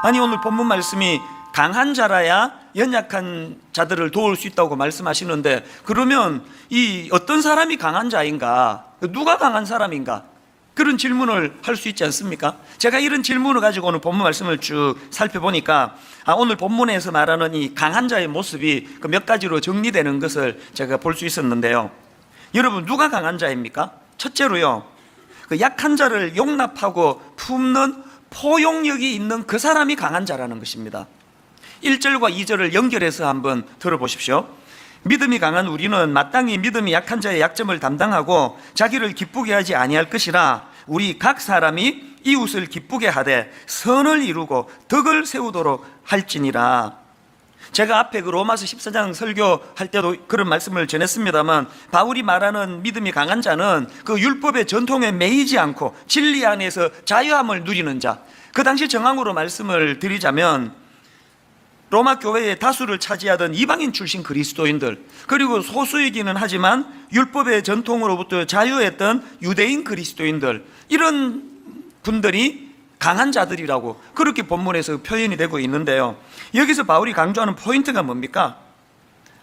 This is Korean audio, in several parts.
아니, 오늘 본문 말씀이 강한 자라야 연약한 자들을 도울 수 있다고 말씀하시는데, 그러면 이 어떤 사람이 강한 자인가? 누가 강한 사람인가? 그런 질문을 할 수 있지 않습니까? 제가 이런 질문을 가지고 오늘 본문 말씀을 쭉 살펴보니까 오늘 본문에서 말하는 이 강한 자의 모습이 몇 가지로 정리되는 것을 제가 볼 수 있었는데요. 여러분, 누가 강한 자입니까? 첫째로요, 그 약한 자를 용납하고 품는 포용력이 있는 그 사람이 강한 자라는 것입니다. 1절과 2절을 연결해서 한번 들어보십시오. 믿음이 강한 우리는 마땅히 믿음이 약한 자의 약점을 담당하고 자기를 기쁘게 하지 아니할 것이라 우리 각 사람이 이웃을 기쁘게 하되 선을 이루고 덕을 세우도록 할지니라. 제가 앞에 그 로마서 14장 설교할 때도 그런 말씀을 전했습니다만, 바울이 말하는 믿음이 강한 자는 그 율법의 전통에 매이지 않고 진리 안에서 자유함을 누리는 자. 그 당시 정황으로 말씀을 드리자면 로마 교회의 다수를 차지하던 이방인 출신 그리스도인들, 그리고 소수이기는 하지만 율법의 전통으로부터 자유했던 유대인 그리스도인들, 이런 분들이 강한 자들이라고 그렇게 본문에서 표현이 되고 있는데요. 여기서 바울이 강조하는 포인트가 뭡니까?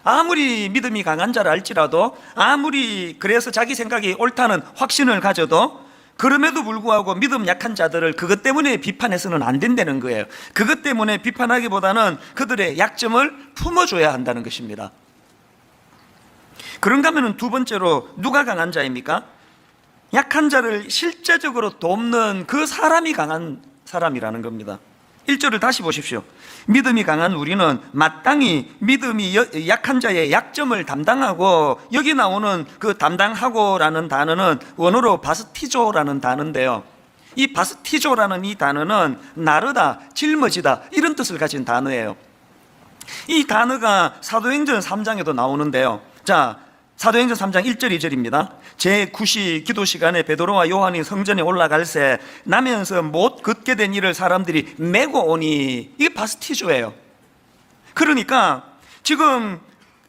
아무리 믿음이 강한 자라 할지라도, 아무리 그래서 자기 생각이 옳다는 확신을 가져도, 그럼에도 불구하고 믿음 약한 자들을 그것 때문에 비판해서는 안 된다는 거예요. 그것 때문에 비판하기보다는 그들의 약점을 품어줘야 한다는 것입니다. 그런가 하면 두 번째로 누가 강한 자입니까? 약한 자를 실제적으로 돕는 그 사람이 강한 사람이라는 겁니다. 1절을 다시 보십시오. 믿음이 강한 우리는 마땅히 믿음이 약한 자의 약점을 담당하고, 여기 나오는 그 담당하고라는 단어는 원어로 바스티조라는 단어인데요, 이 바스티조라는 이 단어는 나르다, 짊어지다, 이런 뜻을 가진 단어예요. 이 단어가 사도행전 3장에도 나오는데요. 자, 사도행전 3장 1절 2절입니다. 제9시 기도 시간에 베드로와 요한이 성전에 올라갈새 나면서 못 걷게 된 이를 사람들이 메고 오니, 이게 바스티조예요. 그러니까 지금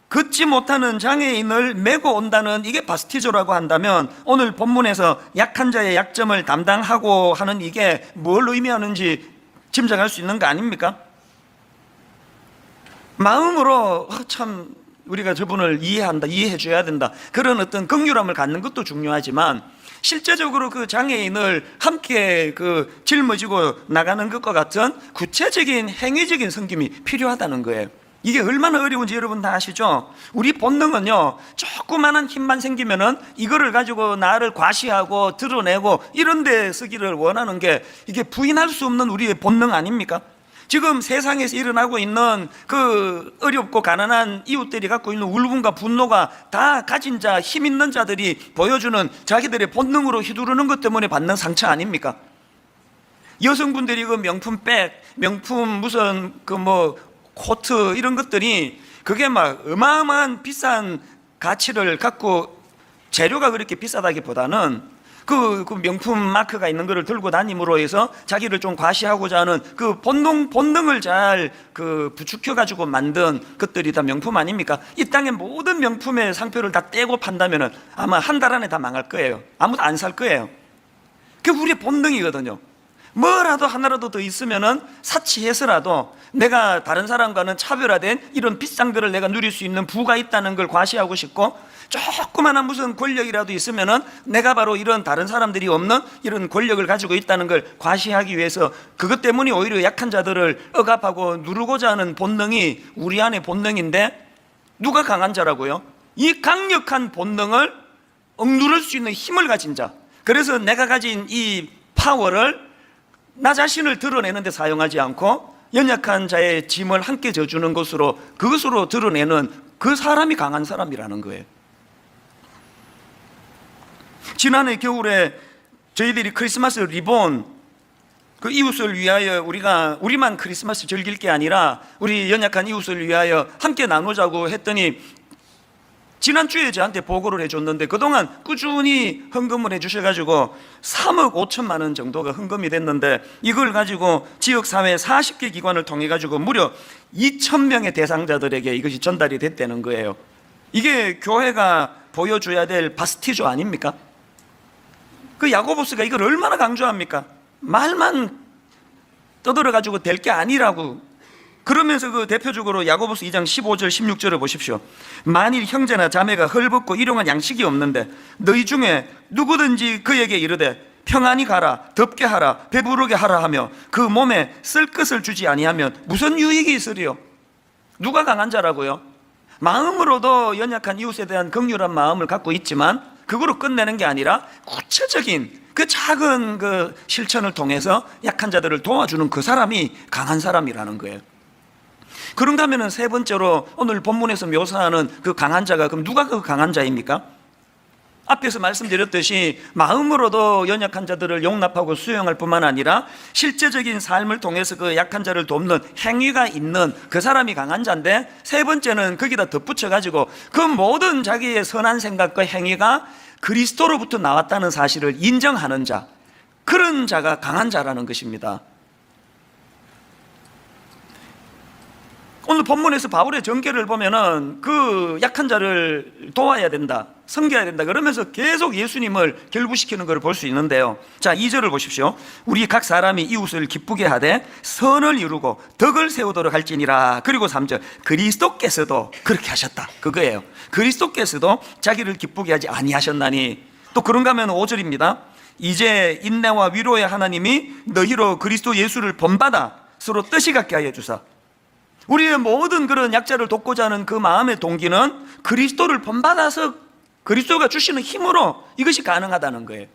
걷지 못하는 장애인을 메고 온다는 이게 바스티조라고 한다면, 오늘 본문에서 약한 자의 약점을 담당하고 하는 이게 뭘 의미하는지 짐작할 수 있는 거 아닙니까? 마음으로 참 우리가 저분을 이해한다, 이해해 줘야 된다, 그런 어떤 긍휼함을 갖는 것도 중요하지만, 실제적으로 그 장애인을 함께 그 짊어지고 나가는 것과 같은 구체적인 행위적인 섬김이 필요하다는 거예요. 이게 얼마나 어려운지 여러분 다 아시죠? 우리 본능은요, 조그마한 힘만 생기면은 이거를 가지고 나를 과시하고 드러내고 이런 데 쓰기를 원하는 게, 이게 부인할 수 없는 우리의 본능 아닙니까? 지금 세상에서 일어나고 있는 그 어렵고 가난한 이웃들이 갖고 있는 울분과 분노가 다 가진 자, 힘 있는 자들이 보여주는 자기들의 본능으로 휘두르는 것 때문에 받는 상처 아닙니까? 여성분들이 그 명품 백, 명품 무슨 그 뭐 코트, 이런 것들이 그게 막 어마어마한 비싼 가치를 갖고, 재료가 그렇게 비싸다기보다는 그 명품 마크가 있는 것을 들고 다님으로 해서 자기를 좀 과시하고자 하는 그 본능을 잘 그 부추겨가지고 만든 것들이 다 명품 아닙니까? 이 땅의 모든 명품의 상표를 다 떼고 판다면은 아마 한 달 안에 다 망할 거예요. 아무도 안 살 거예요. 그게 우리의 본능이거든요. 뭐라도 하나라도 더 있으면은 사치해서라도 내가 다른 사람과는 차별화된 이런 비싼 거를 내가 누릴 수 있는 부가 있다는 걸 과시하고 싶고, 조그마한 무슨 권력이라도 있으면은 내가 바로 이런 다른 사람들이 없는 이런 권력을 가지고 있다는 걸 과시하기 위해서, 그것 때문에 오히려 약한 자들을 억압하고 누르고자 하는 본능이 우리 안의 본능인데, 누가 강한 자라고요? 이 강력한 본능을 억누를 수 있는 힘을 가진 자. 그래서 내가 가진 이 파워를 나 자신을 드러내는 데 사용하지 않고 연약한 자의 짐을 함께 져주는 것으로, 그것으로 드러내는 그 사람이 강한 사람이라는 거예요. 지난해 겨울에 저희들이 크리스마스 리본, 그 이웃을 위하여 우리만 크리스마스 즐길 게 아니라 우리 연약한 이웃을 위하여 함께 나누자고 했더니, 지난주에 저한테 보고를 해줬는데 그동안 꾸준히 헌금을 해주셔가지고 3억 5천만 원 정도가 헌금이 됐는데, 이걸 가지고 지역사회 40개 기관을 통해 가지고 무려 2,000명의 대상자들에게 이것이 전달이 됐다는 거예요. 이게 교회가 보여줘야 될 바스티조 아닙니까? 그 야고보스가 이걸 얼마나 강조합니까? 말만 떠들어 가지고 될 게 아니라고. 그러면서 그 대표적으로 야고보서 2장 15절 16절을 보십시오. 만일 형제나 자매가 헐벗고 일용할 양식이 없는데 너희 중에 누구든지 그에게 이르되 평안히 가라, 덥게 하라, 배부르게 하라 하며 그 몸에 쓸 것을 주지 아니하면 무슨 유익이 있으리요? 누가 강한 자라고요? 마음으로도 연약한 이웃에 대한 긍휼한 마음을 갖고 있지만 그거로 끝내는 게 아니라 구체적인 그 작은 그 실천을 통해서 약한 자들을 도와주는 그 사람이 강한 사람이라는 거예요. 그런가 하면 세 번째로 오늘 본문에서 묘사하는 그 강한 자가, 그럼 누가 그 강한 자입니까? 앞에서 말씀드렸듯이 마음으로도 연약한 자들을 용납하고 수용할 뿐만 아니라 실제적인 삶을 통해서 그 약한 자를 돕는 행위가 있는 그 사람이 강한 자인데, 세 번째는 거기다 덧붙여 가지고 그 모든 자기의 선한 생각과 행위가 그리스도로부터 나왔다는 사실을 인정하는 자, 그런 자가 강한 자라는 것입니다. 오늘 본문에서 바울의 전개를 보면은 그 약한 자를 도와야 된다, 섬겨야 된다 그러면서 계속 예수님을 결부시키는 것을 볼 수 있는데요. 자, 2절을 보십시오. 우리 각 사람이 이웃을 기쁘게 하되 선을 이루고 덕을 세우도록 할지니라. 그리고 3절, 그리스도께서도 그렇게 하셨다, 그거예요. 그리스도께서도 자기를 기쁘게 하지 아니하셨나니. 또 그런가 하면 5절입니다. 이제 인내와 위로의 하나님이 너희로 그리스도 예수를 본받아 서로 뜻이 같게 하여 주사. 우리의 모든 그런 약자를 돕고자 하는 그 마음의 동기는 그리스도를 본받아서 그리스도가 주시는 힘으로 이것이 가능하다는 거예요.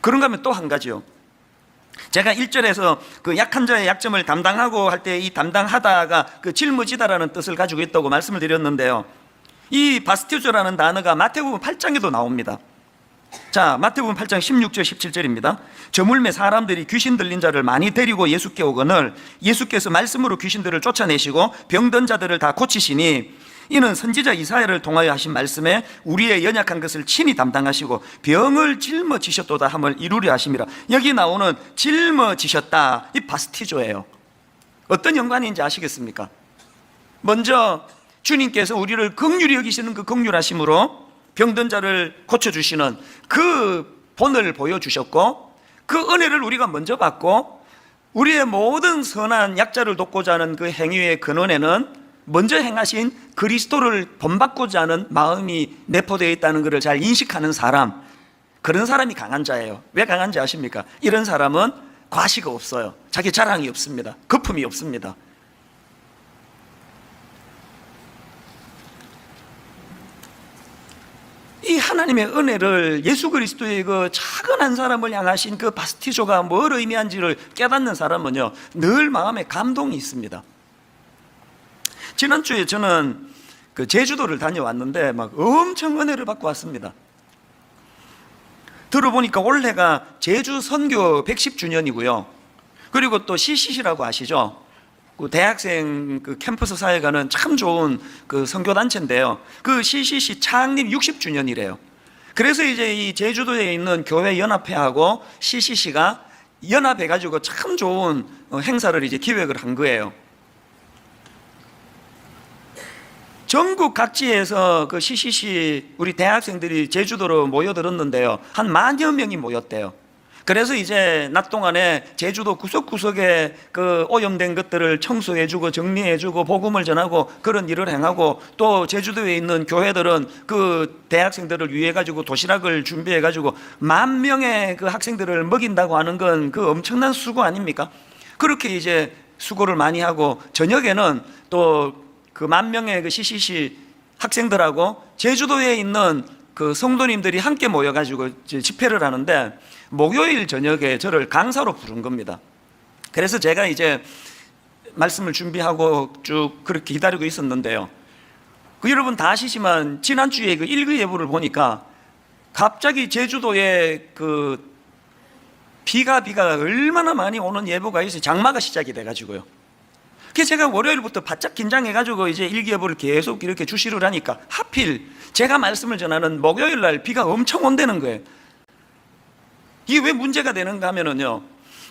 그런가 하면 또 한 가지요. 제가 1절에서 그 약한 자의 약점을 담당하고 할 때 이 담당하다가 그 짊어지다라는 뜻을 가지고 있다고 말씀을 드렸는데요. 이 바스티조라는 단어가 마태복음 8장에도 나옵니다. 자, 마태복음 8장 16절 17절입니다. 저물매 사람들이 귀신 들린 자를 많이 데리고 예수께 오거늘 예수께서 말씀으로 귀신들을 쫓아내시고 병든 자들을 다 고치시니 이는 선지자 이사야를 통하여 하신 말씀에 우리의 연약한 것을 친히 담당하시고 병을 짊어지셨도다 함을 이루려 하심이라. 여기 나오는 짊어지셨다, 이 바스티조예요. 어떤 연관인지 아시겠습니까? 먼저 주님께서 우리를 긍휼히 여기시는 그 긍휼하심으로 병든 자를 고쳐주시는 그 본을 보여주셨고, 그 은혜를 우리가 먼저 받고 우리의 모든 선한 약자를 돕고자 하는 그 행위의 근원에는 먼저 행하신 그리스도를 본받고자 하는 마음이 내포되어 있다는 것을 잘 인식하는 사람, 그런 사람이 강한 자예요. 왜 강한지 아십니까? 이런 사람은 과시가 없어요. 자기 자랑이 없습니다. 거품이 없습니다. 이 하나님의 은혜를, 예수 그리스도의 그 작은 한 사람을 향하신 그 바스티조가 뭘 의미한지를 깨닫는 사람은요, 늘 마음에 감동이 있습니다. 지난주에 저는 그 제주도를 다녀왔는데 막 엄청 은혜를 받고 왔습니다. 들어보니까 올해가 제주 선교 110주년이고요. 그리고 또 CCC라고 아시죠? 그 대학생 그 캠퍼스 사회가는 참 좋은 그 선교단체인데요. 그 CCC 창립 60주년이래요. 그래서 이제 이 제주도에 있는 교회 연합회하고 CCC가 연합해가지고 참 좋은 행사를 이제 기획을 한 거예요. 전국 각지에서 그 CCC 우리 대학생들이 제주도로 모여들었는데요. 한 10,000여 명이 모였대요. 그래서 이제 낮 동안에 제주도 구석구석에 그 오염된 것들을 청소해주고 정리해주고 복음을 전하고 그런 일을 행하고, 또 제주도에 있는 교회들은 그 대학생들을 위해 가지고 도시락을 준비해 가지고 10,000명의 그 학생들을 먹인다고 하는 건 그 엄청난 수고 아닙니까? 그렇게 이제 수고를 많이 하고 저녁에는 또 그 10,000명의 그 CCC 학생들하고 제주도에 있는 그 성도님들이 함께 모여가지고 집회를 하는데, 목요일 저녁에 저를 강사로 부른 겁니다. 그래서 제가 이제 말씀을 준비하고 쭉 그렇게 기다리고 있었는데요. 그 여러분 다 아시지만 지난주에 그 일기예보를 보니까 갑자기 제주도에 그 비가 얼마나 많이 오는 예보가 있어요. 장마가 시작이 돼가지고요. 그래서 제가 월요일부터 바짝 긴장해가지고 이제 일기예보를 계속 이렇게 주시를 하니까 하필 제가 말씀을 전하는 목요일 날 비가 엄청 온다는 거예요. 이게 왜 문제가 되는가 하면은요,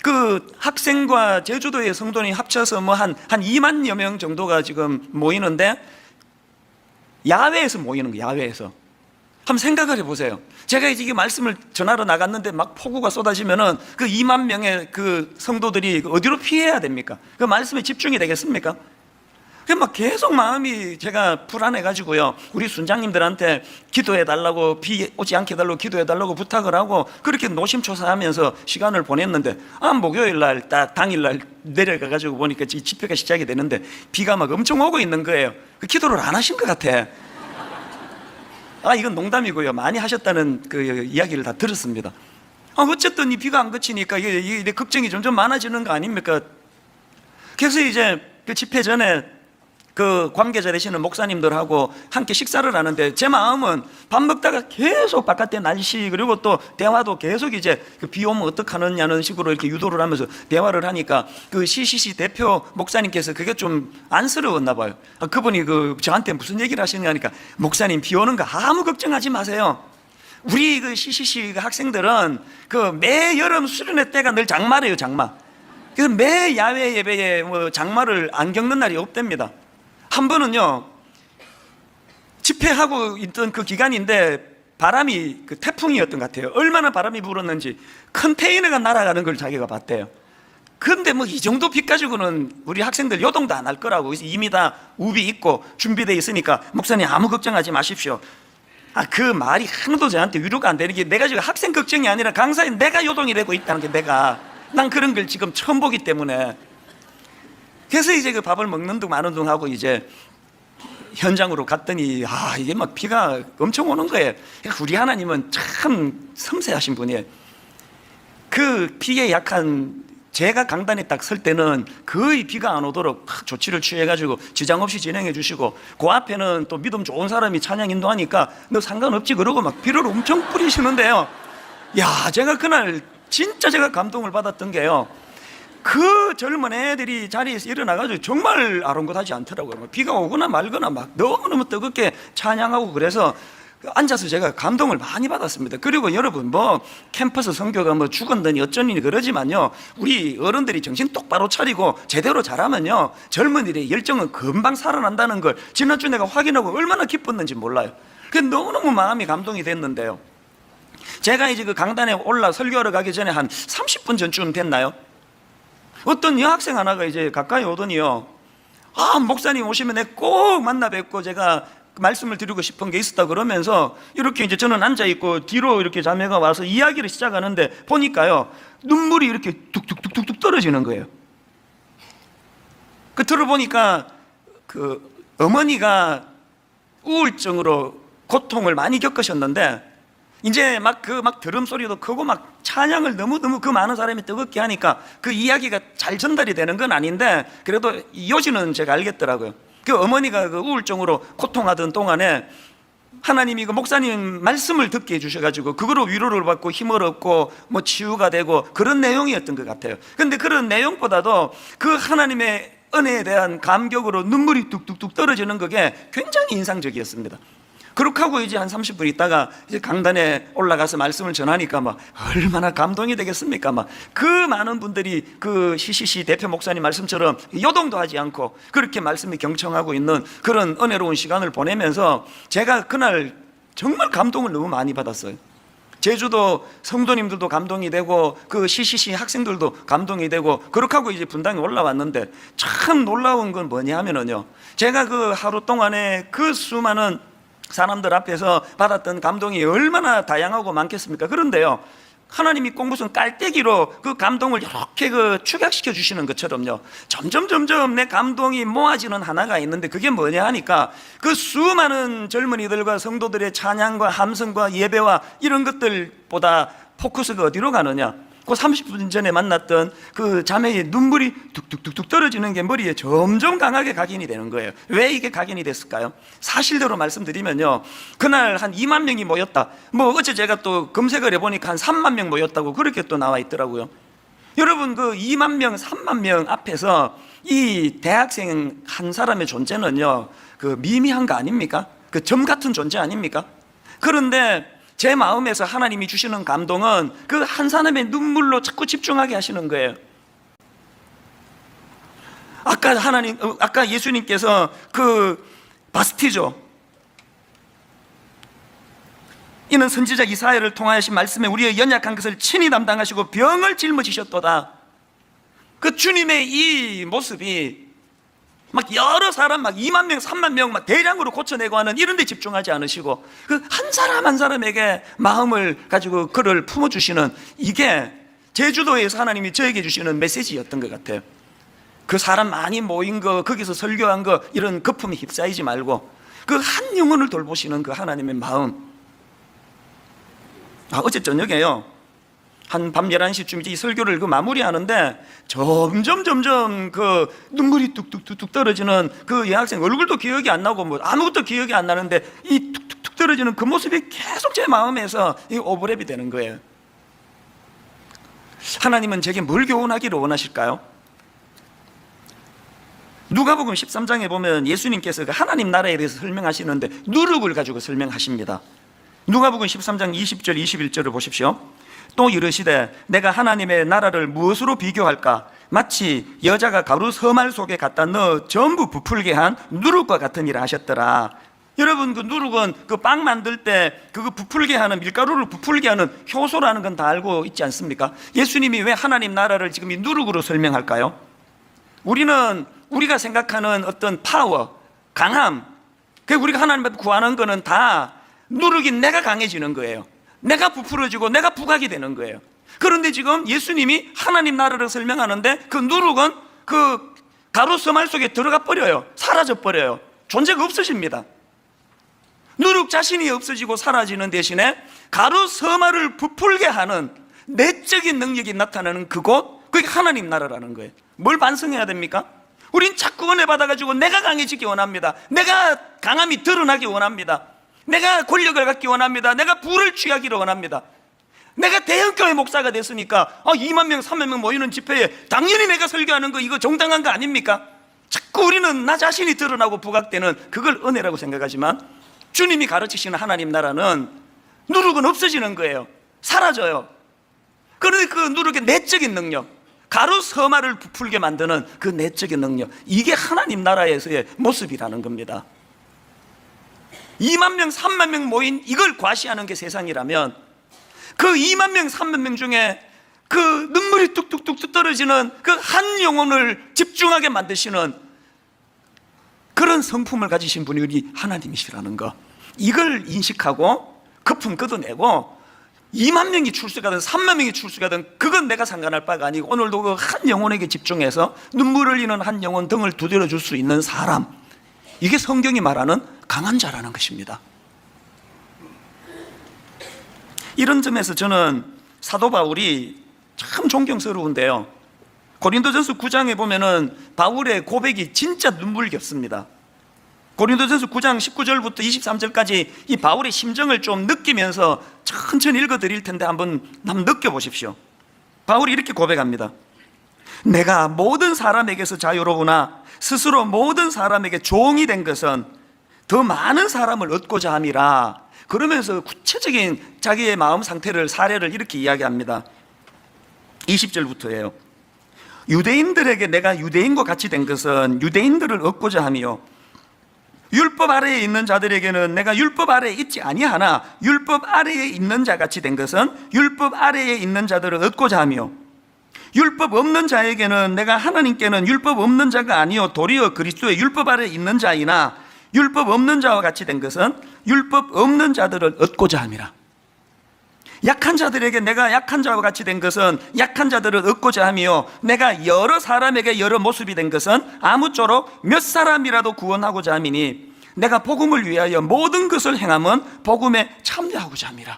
그 학생과 제주도의 성도님 합쳐서 뭐 한 20,000여 명 정도가 지금 모이는데 야외에서 모이는 거예요. 야외에서. 한번 생각을 해보세요. 제가 이제 이 말씀을 전하러 나갔는데 막 폭우가 쏟아지면은 그 2만 명의 그 성도들이 어디로 피해야 됩니까? 그 말씀에 집중이 되겠습니까? 그 막 계속 마음이 제가 불안해가지고요. 우리 순장님들한테 기도해달라고, 비 오지 않게 해달라고 기도해달라고 부탁을 하고 그렇게 노심초사하면서 시간을 보냈는데, 목요일날 딱 당일날 내려가가지고 보니까 집회가 시작이 되는데 비가 막 엄청 오고 있는 거예요. 그 기도를 안 하신 것 같아. 이건 농담이고요. 많이 하셨다는 그 이야기를 다 들었습니다. 어쨌든 이 비가 안 그치니까 이게 걱정이 점점 많아지는 거 아닙니까? 그래서 이제 그 집회 전에 그 관계자 되시는 목사님들하고 함께 식사를 하는데 제 마음은 밥 먹다가 계속 바깥에 날씨 그리고 또 대화도 계속 이제 그 비 오면 어떡하느냐는 식으로 이렇게 유도를 하면서 대화를 하니까 그 CCC 대표 목사님께서 그게 좀 안쓰러웠나 봐요. 그분이 그 저한테 무슨 얘기를 하시느냐 하니까, 목사님 비 오는 거 아무 걱정하지 마세요. 우리 그 CCC 학생들은 그 매 여름 수련회 때가 늘 장마래요, 장마. 그래서 매 야외 예배에 뭐 장마를 안 겪는 날이 없답니다. 한 번은요, 집회하고 있던 그 기간인데 바람이 그 태풍이었던 것 같아요. 얼마나 바람이 불었는지 컨테이너가 날아가는 걸 자기가 봤대요. 근데 뭐 이 정도 비 가지고는 우리 학생들 요동도 안 할 거라고, 이미 다 우비 있고 준비되어 있으니까 목사님 아무 걱정하지 마십시오. 그 말이 하나도 저한테 위로가 안 되는 게, 내가 지금 학생 걱정이 아니라 강사인 내가 요동이 되고 있다는 게, 난 그런 걸 지금 처음 보기 때문에. 그래서 이제 그 밥을 먹는 둥 마는 둥 하고 이제 현장으로 갔더니 이게 막 비가 엄청 오는 거예요. 그러니까 우리 하나님은 참 섬세하신 분이에요. 그 비에 약한 제가 강단에 딱 설 때는 거의 비가 안 오도록 조치를 취해가지고 지장 없이 진행해 주시고, 그 앞에는 또 믿음 좋은 사람이 찬양 인도하니까 너 상관없지 그러고 막 비를 엄청 뿌리시는데요. 제가 그날 진짜 제가 감동을 받았던 게요, 그 젊은 애들이 자리에서 일어나가지고 정말 아랑곳하지 않더라고요. 비가 오거나 말거나 막 너무너무 뜨겁게 찬양하고, 그래서 앉아서 제가 감동을 많이 받았습니다. 그리고 여러분, 뭐 캠퍼스 선교가 뭐 죽었느니 어쩌니 그러지만요, 우리 어른들이 정신 똑바로 차리고 제대로 잘하면요, 젊은이들의 열정은 금방 살아난다는 걸 지난주 내가 확인하고 얼마나 기뻤는지 몰라요. 그게 너무너무 마음이 감동이 됐는데요, 제가 이제 그 강단에 올라 설교하러 가기 전에 한 30분 전쯤 됐나요? 어떤 여학생 하나가 이제 가까이 오더니요, 목사님 오시면 내가 꼭 만나 뵙고 제가 말씀을 드리고 싶은 게 있었다 그러면서, 이렇게 이제 저는 앉아있고 뒤로 이렇게 자매가 와서 이야기를 시작하는데 보니까요, 눈물이 이렇게 뚝뚝뚝뚝 떨어지는 거예요. 그 들어보니까 그 어머니가 우울증으로 고통을 많이 겪으셨는데, 이제 막 드럼 소리도 크고 막 찬양을 너무너무 그 많은 사람이 뜨겁게 하니까 그 이야기가 잘 전달이 되는 건 아닌데, 그래도 요지는 제가 알겠더라고요. 그 어머니가 그 우울증으로 고통하던 동안에 하나님이 그 목사님 말씀을 듣게 해주셔가지고 그거로 위로를 받고 힘을 얻고 뭐 치유가 되고 그런 내용이었던 것 같아요. 근데 그런 내용보다도 그 하나님의 은혜에 대한 감격으로 눈물이 뚝뚝뚝 떨어지는 그게 굉장히 인상적이었습니다. 그렇게 하고 이제 한 30분 있다가 이제 강단에 올라가서 말씀을 전하니까 막 얼마나 감동이 되겠습니까? 막 그 많은 분들이 그 CCC 대표 목사님 말씀처럼 요동도 하지 않고 그렇게 말씀이 경청하고 있는 그런 은혜로운 시간을 보내면서 제가 그날 정말 감동을 너무 많이 받았어요. 제주도 성도님들도 감동이 되고 그 CCC 학생들도 감동이 되고, 그렇게 하고 이제 분당에 올라왔는데 참 놀라운 건 뭐냐 하면은요, 제가 그 하루 동안에 그 수많은 사람들 앞에서 받았던 감동이 얼마나 다양하고 많겠습니까? 그런데요, 하나님이 꼭 무슨 깔때기로 그 감동을 이렇게 그 축약시켜 주시는 것처럼요, 점점 내 감동이 모아지는 하나가 있는데, 그게 뭐냐 하니까 그 수많은 젊은이들과 성도들의 찬양과 함성과 예배와 이런 것들보다 포커스가 어디로 가느냐, 그 30분 전에 만났던 그 자매의 눈물이 뚝뚝뚝뚝 떨어지는 게 머리에 점점 강하게 각인이 되는 거예요. 왜 이게 각인이 됐을까요? 사실대로 말씀드리면요, 그날 한 2만 명이 모였다, 뭐 어제 제가 또 검색을 해보니까 한 3만 명 모였다고 그렇게 또 나와 있더라고요. 여러분, 그 2만 명, 3만 명 앞에서 이 대학생 한 사람의 존재는요, 그 미미한 거 아닙니까? 그 점 같은 존재 아닙니까? 그런데 제 마음에서 하나님이 주시는 감동은 그 한 사람의 눈물로 자꾸 집중하게 하시는 거예요. 아까 예수님께서 그 바스티조, 이는 선지자 이사야를 통하신 말씀에 우리의 연약한 것을 친히 담당하시고 병을 짊어지셨도다. 그 주님의 이 모습이 막 여러 사람 막 2만 명, 3만 명 막 대량으로 고쳐내고 하는 이런 데 집중하지 않으시고 그 한 사람 한 사람에게 마음을 가지고 그를 품어주시는, 이게 제주도에서 하나님이 저에게 주시는 메시지였던 것 같아요. 그 사람 많이 모인 거, 거기서 설교한 거, 이런 거품에 휩싸이지 말고 그 한 영혼을 돌보시는 그 하나님의 마음. 어제 저녁에요, 한 밤 11시쯤 이 설교를 그 마무리하는데 점점 그 눈물이 뚝뚝뚝뚝 떨어지는 그 여학생 얼굴도 기억이 안 나고 뭐 아무것도 기억이 안 나는데 이 뚝뚝뚝 떨어지는 그 모습이 계속 제 마음에서 이 오버랩이 되는 거예요. 하나님은 제게 뭘 교훈하기를 원하실까요? 누가복음 13장에 보면 예수님께서 그 하나님 나라에 대해서 설명하시는데 누룩을 가지고 설명하십니다. 누가복음 13장 20절 21절을 보십시오. 또 이르시되 내가 하나님의 나라를 무엇으로 비교할까? 마치 여자가 가루 서말 속에 갖다 넣어 전부 부풀게 한 누룩과 같으니라 하셨더라. 여러분, 그 누룩은 그 빵 만들 때 그거 부풀게 하는, 밀가루를 부풀게 하는 효소라는 건 다 알고 있지 않습니까? 예수님이 왜 하나님 나라를 지금 이 누룩으로 설명할까요? 우리가 생각하는 어떤 파워, 강함, 그 우리가 하나님 앞에 구하는 거는 다 누룩이 내가 강해지는 거예요. 내가 부풀어지고 내가 부각이 되는 거예요. 그런데 지금 예수님이 하나님 나라를 설명하는데 그 누룩은 그 가루 서말 속에 들어가 버려요. 사라져 버려요. 존재가 없어집니다. 누룩 자신이 없어지고 사라지는 대신에 가루 서말을 부풀게 하는 내적인 능력이 나타나는 그곳, 그게 하나님 나라라는 거예요. 뭘 반성해야 됩니까? 우린 자꾸 은혜 받아가지고 내가 강해지기 원합니다. 내가 강함이 드러나기 원합니다. 내가 권력을 갖기 원합니다. 내가 부를 취하기를 원합니다. 내가 대형교회 목사가 됐으니까 2만 명, 3만 명 모이는 집회에 당연히 내가 설교하는 거 이거 정당한 거 아닙니까? 자꾸 우리는 나 자신이 드러나고 부각되는 그걸 은혜라고 생각하지만 주님이 가르치시는 하나님 나라는 누룩은 없어지는 거예요. 사라져요. 그런데 그 누룩의 내적인 능력, 가루 서말을 부풀게 만드는 그 내적인 능력, 이게 하나님 나라에서의 모습이라는 겁니다. 2만 명, 3만 명 모인 이걸 과시하는 게 세상이라면 그 2만 명, 3만 명 중에 그 눈물이 뚝뚝뚝 떨어지는 그 한 영혼을 집중하게 만드시는 그런 성품을 가지신 분이 우리 하나님이시라는 거, 이걸 인식하고 거품 걷어내고 2만 명이 출석하든 3만 명이 출석하든 그건 내가 상관할 바가 아니고 오늘도 그 한 영혼에게 집중해서 눈물 흘리는 한 영혼 등을 두드려 줄 수 있는 사람, 이게 성경이 말하는 강한 자라는 것입니다. 이런 점에서 저는 사도 바울이 참 존경스러운데요, 고린도전서 9장에 보면은 바울의 고백이 진짜 눈물겹습니다. 고린도전서 9장 19절부터 23절까지 이 바울의 심정을 좀 느끼면서 천천히 읽어드릴 텐데 한번 느껴보십시오. 바울이 이렇게 고백합니다. 내가 모든 사람에게서 자유로우나 스스로 모든 사람에게 종이 된 것은 더 많은 사람을 얻고자 함이라. 그러면서 구체적인 자기의 마음 상태를, 사례를 이렇게 이야기합니다. 20절부터예요. 유대인들에게 내가 유대인과 같이 된 것은 유대인들을 얻고자 함이요, 율법 아래에 있는 자들에게는 내가 율법 아래에 있지 아니하나 율법 아래에 있는 자같이 된 것은 율법 아래에 있는 자들을 얻고자 하며, 율법 없는 자에게는 내가 하나님께는 율법 없는 자가 아니요 도리어 그리스도의 율법 아래에 있는 자이나 율법 없는 자와 같이 된 것은 율법 없는 자들을 얻고자 함이라. 약한 자들에게 내가 약한 자와 같이 된 것은 약한 자들을 얻고자 하며, 내가 여러 사람에게 여러 모습이 된 것은 아무쪼록 몇 사람이라도 구원하고자 함이니 내가 복음을 위하여 모든 것을 행함은 복음에 참여하고자 함이라.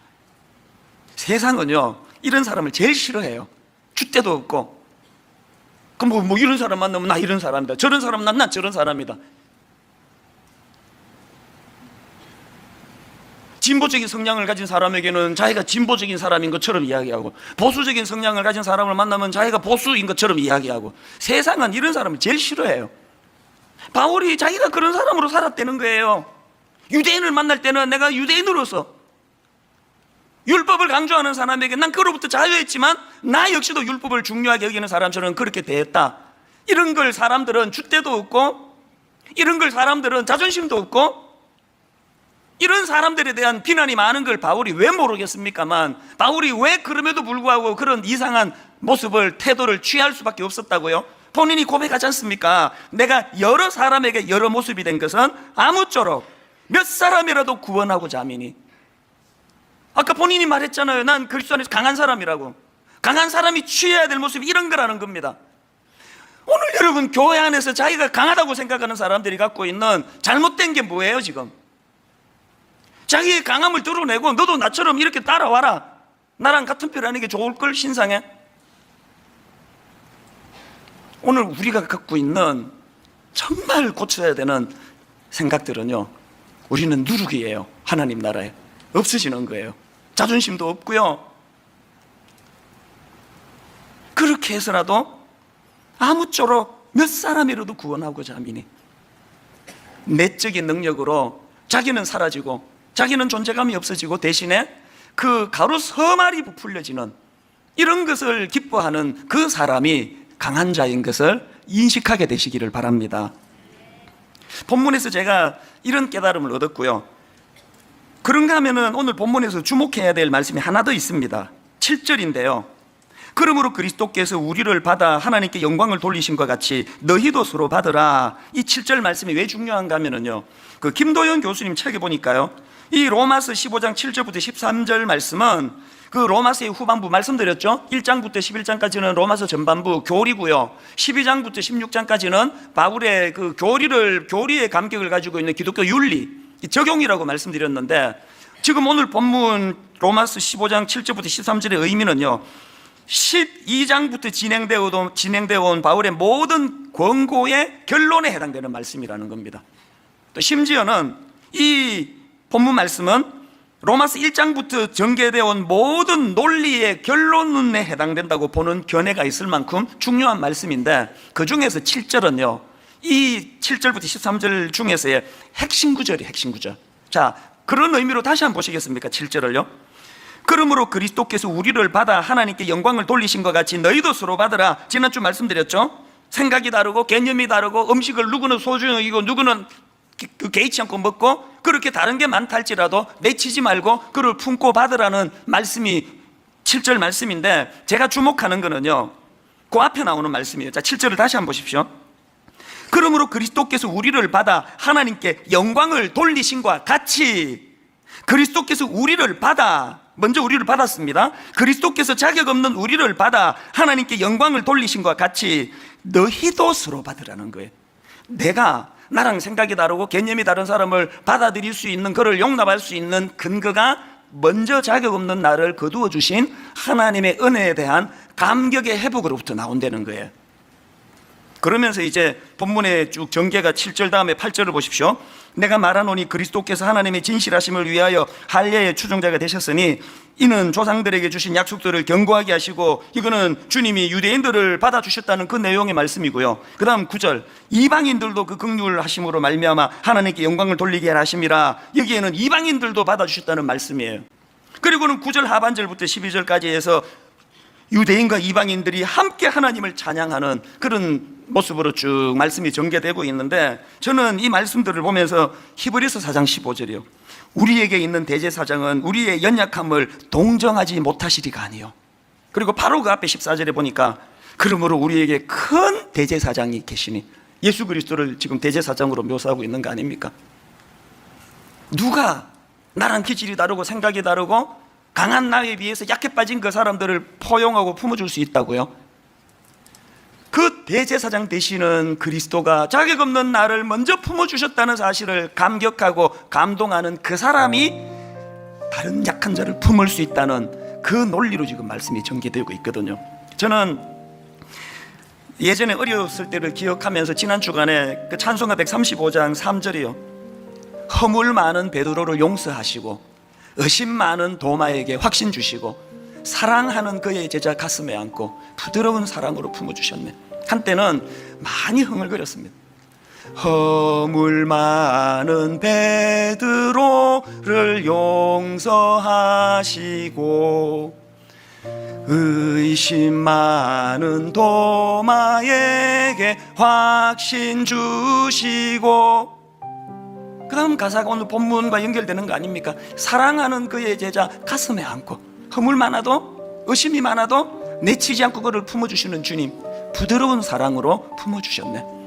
세상은요 이런 사람을 제일 싫어해요. 줏대도 없고, 그럼 뭐 이런 사람 만나면 나 이런 사람이다, 저런 사람 만나면 난 저런 사람이다. 진보적인 성향을 가진 사람에게는 자기가 진보적인 사람인 것처럼 이야기하고, 보수적인 성향을 가진 사람을 만나면 자기가 보수인 것처럼 이야기하고, 세상은 이런 사람을 제일 싫어해요. 바울이 자기가 그런 사람으로 살았다는 거예요. 유대인을 만날 때는 내가 유대인으로서 율법을 강조하는 사람에게 난 그로부터 자유했지만 나 역시도 율법을 중요하게 여기는 사람처럼 그렇게 대했다. 이런 걸 사람들은 줏대도 없고, 이런 걸 사람들은 자존심도 없고, 이런 사람들에 대한 비난이 많은 걸 바울이 왜 모르겠습니까만, 바울이 왜 그럼에도 불구하고 그런 이상한 모습을, 태도를 취할 수밖에 없었다고요? 본인이 고백하지 않습니까? 내가 여러 사람에게 여러 모습이 된 것은 아무쪼록 몇 사람이라도 구원하고자 함이니. 아까 본인이 말했잖아요. 난 그리스도 안에서 강한 사람이라고. 강한 사람이 취해야 될 모습이 이런 거라는 겁니다. 오늘 여러분, 교회 안에서 자기가 강하다고 생각하는 사람들이 갖고 있는 잘못된 게 뭐예요 지금? 자기의 강함을 드러내고 너도 나처럼 이렇게 따라와라, 나랑 같은 편 하는 게 좋을 걸 신상해. 오늘 우리가 갖고 있는 정말 고쳐야 되는 생각들은요, 우리는 누룩이에요. 하나님 나라에 없어지는 거예요. 자존심도 없고요. 그렇게 해서라도 아무쪼록 몇 사람이라도 구원하고자 함이니. 내적인 능력으로 자기는 사라지고 자기는 존재감이 없어지고 대신에 그 가로 서말이 부풀려지는 이런 것을 기뻐하는 그 사람이 강한 자인 것을 인식하게 되시기를 바랍니다. 본문에서 제가 이런 깨달음을 얻었고요. 그런가 하면은 오늘 본문에서 주목해야 될 말씀이 하나 더 있습니다. 7절인데요. 그러므로 그리스도께서 우리를 받아 하나님께 영광을 돌리신 것 같이 너희도 서로 받으라. 이 7절 말씀이 왜 중요한가 하면은요, 그 김도현 교수님 책에 보니까요, 이 로마서 15장 7절부터 13절 말씀은 그 로마서의 후반부 말씀드렸죠. 1장부터 11장까지는 로마서 전반부 교리고요, 12장부터 16장까지는 바울의 그 교리의 감격을 가지고 있는 기독교 윤리 적용이라고 말씀드렸는데, 지금 오늘 본문 로마서 15장 7절부터 13절의 의미는요, 12장부터 진행되어 온 바울의 모든 권고의 결론에 해당되는 말씀이라는 겁니다. 또 심지어는 이 본문 말씀은 로마서 1장부터 전개되어 온 모든 논리의 결론에 해당된다고 보는 견해가 있을 만큼 중요한 말씀인데, 그 중에서 7절은요, 이 7절부터 13절 중에서의 핵심 구절이에요. 핵심 구절. 자, 그런 의미로 다시 한번 보시겠습니까? 7절을요. 그러므로 그리스도께서 우리를 받아 하나님께 영광을 돌리신 것 같이 너희도 서로 받으라. 지난주 말씀드렸죠. 생각이 다르고 개념이 다르고 음식을 누구는 소중히 여기고 누구는 개의치 않고 먹고, 그렇게 다른 게 많다 할지라도 내치지 말고 그를 품고 받으라는 말씀이 7절 말씀인데, 제가 주목하는 거는요, 그 앞에 나오는 말씀이에요. 자, 7절을 다시 한번 보십시오. 그러므로 그리스도께서 우리를 받아 하나님께 영광을 돌리신과 같이, 그리스도께서 우리를 받아, 먼저 우리를 받았습니다. 그리스도께서 자격 없는 우리를 받아 하나님께 영광을 돌리신과 같이 너희도 서로 받으라는 거예요. 내가 나랑 생각이 다르고 개념이 다른 사람을 받아들일 수 있는, 그를 용납할 수 있는 근거가 먼저 자격 없는 나를 거두어 주신 하나님의 은혜에 대한 감격의 회복으로부터 나온다는 거예요. 그러면서 이제 본문의 쭉 전개가 7절 다음에 8절을 보십시오. 내가 말하노니 그리스도께서 하나님의 진실하심을 위하여 할례의 추종자가 되셨으니 이는 조상들에게 주신 약속들을 견고하게 하시고, 이거는 주님이 유대인들을 받아주셨다는 그 내용의 말씀이고요. 그 다음 9절, 이방인들도 그 긍휼 하심으로 말미암아 하나님께 영광을 돌리게 하심이라. 여기에는 이방인들도 받아주셨다는 말씀이에요. 그리고는 9절 하반절부터 12절까지 해서 유대인과 이방인들이 함께 하나님을 찬양하는 그런 모습으로 쭉 말씀이 전개되고 있는데, 저는 이 말씀들을 보면서 히브리서 4장 15절이요, 우리에게 있는 대제사장은 우리의 연약함을 동정하지 못하시리가 아니요. 그리고 바로 그 앞에 14절에 보니까 그러므로 우리에게 큰 대제사장이 계시니, 예수 그리스도를 지금 대제사장으로 묘사하고 있는 거 아닙니까? 누가 나랑 기질이 다르고 생각이 다르고 강한 나에 비해서 약해 빠진 그 사람들을 포용하고 품어줄 수 있다고요? 그 대제사장 되시는 그리스도가 자격 없는 나를 먼저 품어주셨다는 사실을 감격하고 감동하는 그 사람이 다른 약한 자를 품을 수 있다는 그 논리로 지금 말씀이 전개되고 있거든요. 저는 예전에 어렸을 때를 기억하면서 지난 주간에 그 찬송가 135장 3절이요, 허물 많은 베드로를 용서하시고 의심 많은 도마에게 확신 주시고 사랑하는 그의 제자 가슴에 안고 부드러운 사랑으로 품어주셨네. 한때는 많이 흥얼거렸습니다. 허물 많은 베드로를 용서하시고 의심 많은 도마에게 확신 주시고, 그 다음 가사가 오늘 본문과 연결되는 거 아닙니까? 사랑하는 그의 제자 가슴에 안고, 허물 많아도 의심이 많아도 내치지 않고 그를 품어주시는 주님, 부드러운 사랑으로 품어주셨네.